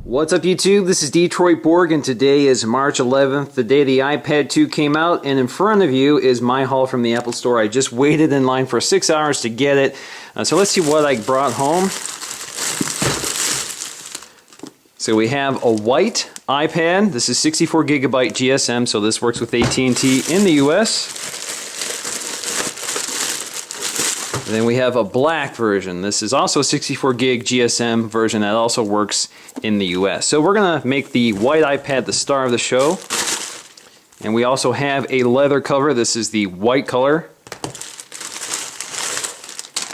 What's up YouTube? This is Detroit Borg and today is March 11th, the day the iPad 2 came out, and in front of you is my haul from the Apple Store. I just waited in line for 6 hours to get it. So let's see what I brought home. So we have a white iPad. This is 64 gigabyte GSM, so this works with AT&T in the US. And then we have a black version. This is also a 64 gig GSM version that also works in the US. So we're gonna make the white iPad the star of the show. And we also have a leather cover. This is the white color.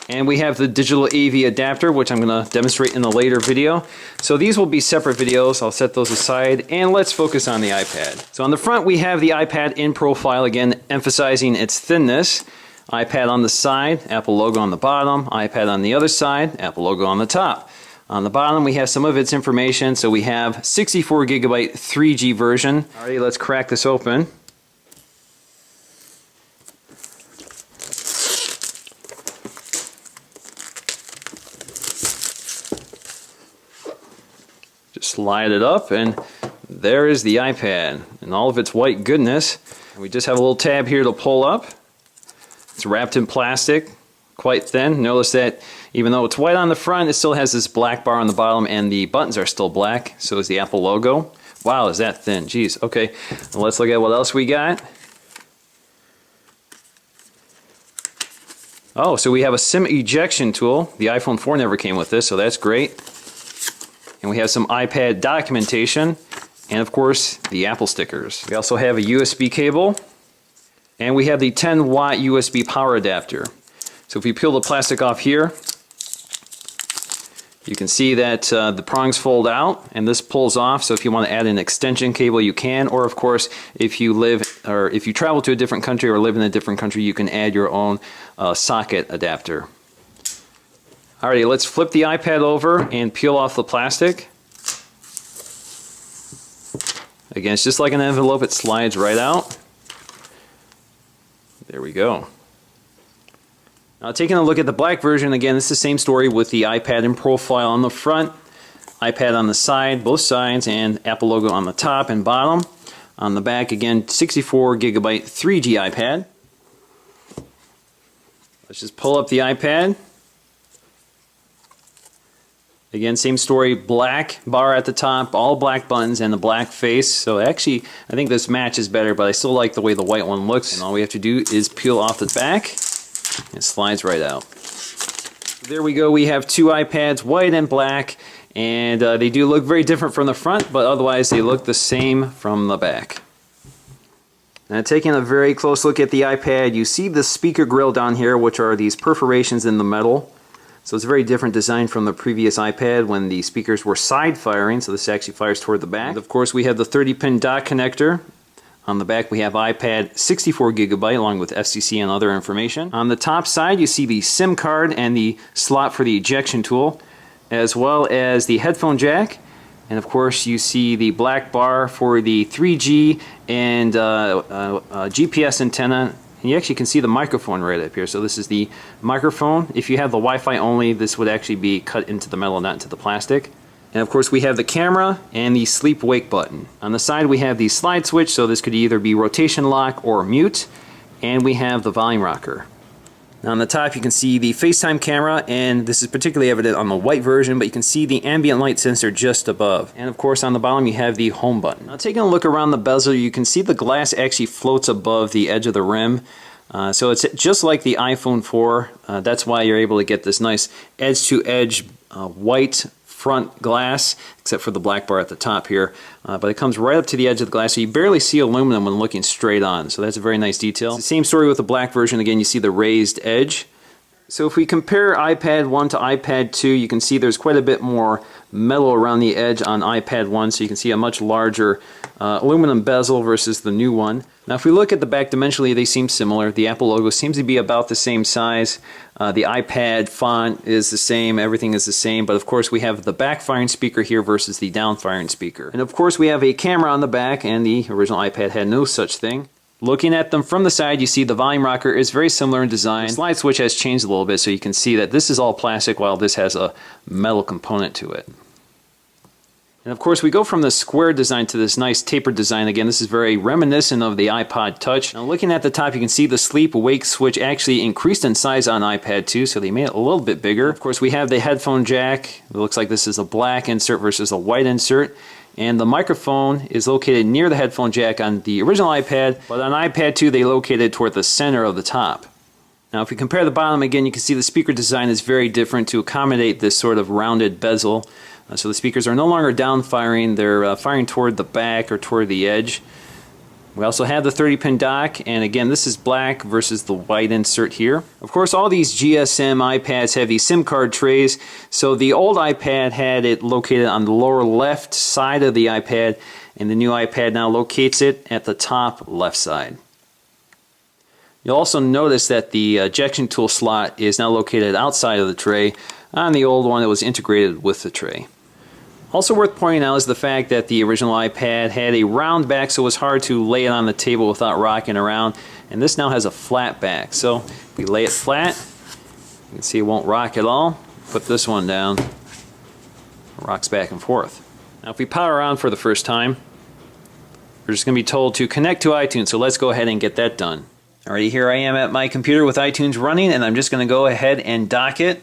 And we have the digital AV adapter, which I'm gonna demonstrate in a later video. So these will be separate videos. I'll set those aside and let's focus on the iPad. So on the front we have the iPad in profile, again emphasizing its thinness. iPad on the side, Apple logo on the bottom, iPad on the other side, Apple logo on the top. On the bottom we have some of its information, so we have 64 gigabyte 3G version. Alrighty, let's crack this open. Just slide it up and there is the iPad in all of its white goodness. We just have a little tab here to pull up. It's wrapped in plastic, quite thin. Notice that even though it's white on the front, it still has this black bar on the bottom and the buttons are still black. So is the Apple logo. Wow, is that thin? Jeez, okay. Well, let's look at what else we got. Oh, so we have a SIM ejection tool. The iPhone 4 never came with this, so that's great. And we have some iPad documentation and of course the Apple stickers. We also have a USB cable. And we have the 10 watt USB power adapter. So if you peel the plastic off here, you can see that the prongs fold out and this pulls off. So if you want to add an extension cable, you can. Or of course, if you travel to a different country or live in a different country, you can add your own socket adapter. Alrighty, let's flip the iPad over and peel off the plastic. Again, it's just like an envelope, it slides right out. There we go. Now taking a look at the black version, again, it's the same story with the iPad in profile on the front, iPad on the side, both sides, and Apple logo on the top and bottom. On the back, again, 64 gigabyte 3G iPad. Let's just pull up the iPad. Again, same story, black bar at the top, all black buttons and the black face. So actually, I think this matches better, but I still like the way the white one looks. And all we have to do is peel off the back. It slides right out. There we go, we have two iPads, white and black. And they do look very different from the front, but otherwise they look the same from the back. Now taking a very close look at the iPad, you see the speaker grill down here, which are these perforations in the metal. So it's a very different design from the previous iPad when the speakers were side firing, so this actually fires toward the back. And of course we have the 30-pin dock connector. On the back we have iPad 64 gigabyte along with FCC and other information. On the top side you see the SIM card and the slot for the ejection tool, as well as the headphone jack. And of course you see the black bar for the 3G and GPS antenna. And you actually can see the microphone right up here. So this is the microphone. If you have the Wi-Fi only, this would actually be cut into the metal, not into the plastic. And of course we have the camera and the sleep wake button. On the side we have the slide switch, so this could either be rotation lock or mute. And we have the volume rocker. Now on the top you can see the FaceTime camera, and this is particularly evident on the white version, but you can see the ambient light sensor just above. And of course on the bottom you have the home button. Now taking a look around the bezel, you can see the glass actually floats above the edge of the rim. So it's just like the iPhone 4. That's why you're able to get this nice edge-to-edge white front glass, except for the black bar at the top here. But it comes right up to the edge of the glass, so you barely see aluminum when looking straight on. So that's a very nice detail. It's the same story with the black version. Again, you see the raised edge. So if we compare iPad 1 to iPad 2, you can see there's quite a bit more metal around the edge on iPad 1, so you can see a much larger aluminum bezel versus the new one. Now if we look at the back dimensionally, they seem similar. The Apple logo seems to be about the same size. The iPad font is the same, everything is the same, but of course we have the back firing speaker here versus the down firing speaker. And of course we have a camera on the back, and the original iPad had no such thing. Looking at them from the side, you see the volume rocker is very similar in design. The slide switch has changed a little bit, so you can see that this is all plastic while this has a metal component to it. And of course we go from the square design to this nice tapered design. Again, this is very reminiscent of the iPod Touch. Now looking at the top, you can see the sleep wake switch actually increased in size on iPad 2, so they made it a little bit bigger. Of course we have the headphone jack. It looks like this is a black insert versus a white insert. And the microphone is located near the headphone jack on the original iPad, but on iPad 2 they located toward the center of the top. Now if we compare the bottom again, you can see the speaker design is very different to accommodate this sort of rounded bezel. So the speakers are no longer down firing, they're firing toward the back or toward the edge. We also have the 30-pin dock, and again this is black versus the white insert here. Of course all these GSM iPads have these SIM card trays, so the old iPad had it located on the lower left side of the iPad, and the new iPad now locates it at the top left side. You'll also notice that the ejection tool slot is now located outside of the tray. On the old one it was integrated with the tray. Also worth pointing out is the fact that the original iPad had a round back, so it was hard to lay it on the table without rocking around, and this now has a flat back. So if we lay it flat, you can see it won't rock at all. Put this one down, it rocks back and forth. Now if we power on for the first time, we're just going to be told to connect to iTunes, so let's go ahead and get that done. Alrighty, here I am at my computer with iTunes running, and I'm just going to go ahead and dock it.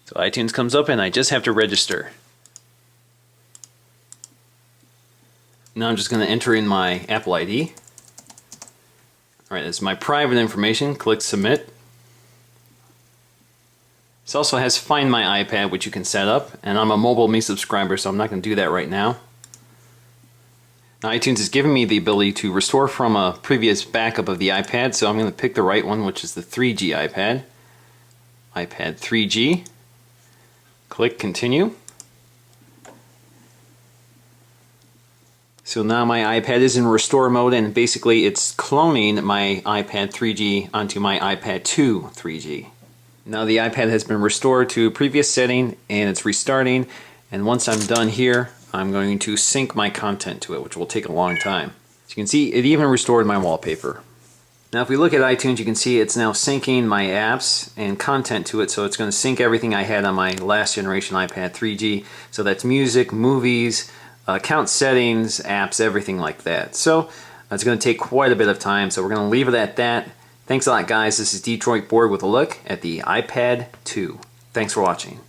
So iTunes comes up and I just have to register. Now I'm just going to enter in my Apple ID. Alright, that's my private information. Click Submit. This also has Find My iPad, which you can set up, and I'm a Mobile Me subscriber, so I'm not going to do that right now. Now iTunes is giving me the ability to restore from a previous backup of the iPad, so I'm going to pick the right one, which is the 3G iPad. iPad 3G. Click Continue. So now my iPad is in restore mode, and basically it's cloning my iPad 3G onto my iPad 2 3G. Now the iPad has been restored to a previous setting and it's restarting, and once I'm done here I'm going to sync my content to it, which will take a long time. As you can see, it even restored my wallpaper. Now if we look at iTunes, you can see it's now syncing my apps and content to it, so it's going to sync everything I had on my last generation iPad 3G. So that's music, movies, account settings, apps, everything like that. So it's going to take quite a bit of time, so we're going to leave it at that. Thanks a lot guys, this is Detroit Board with a look at the iPad 2. Thanks for watching.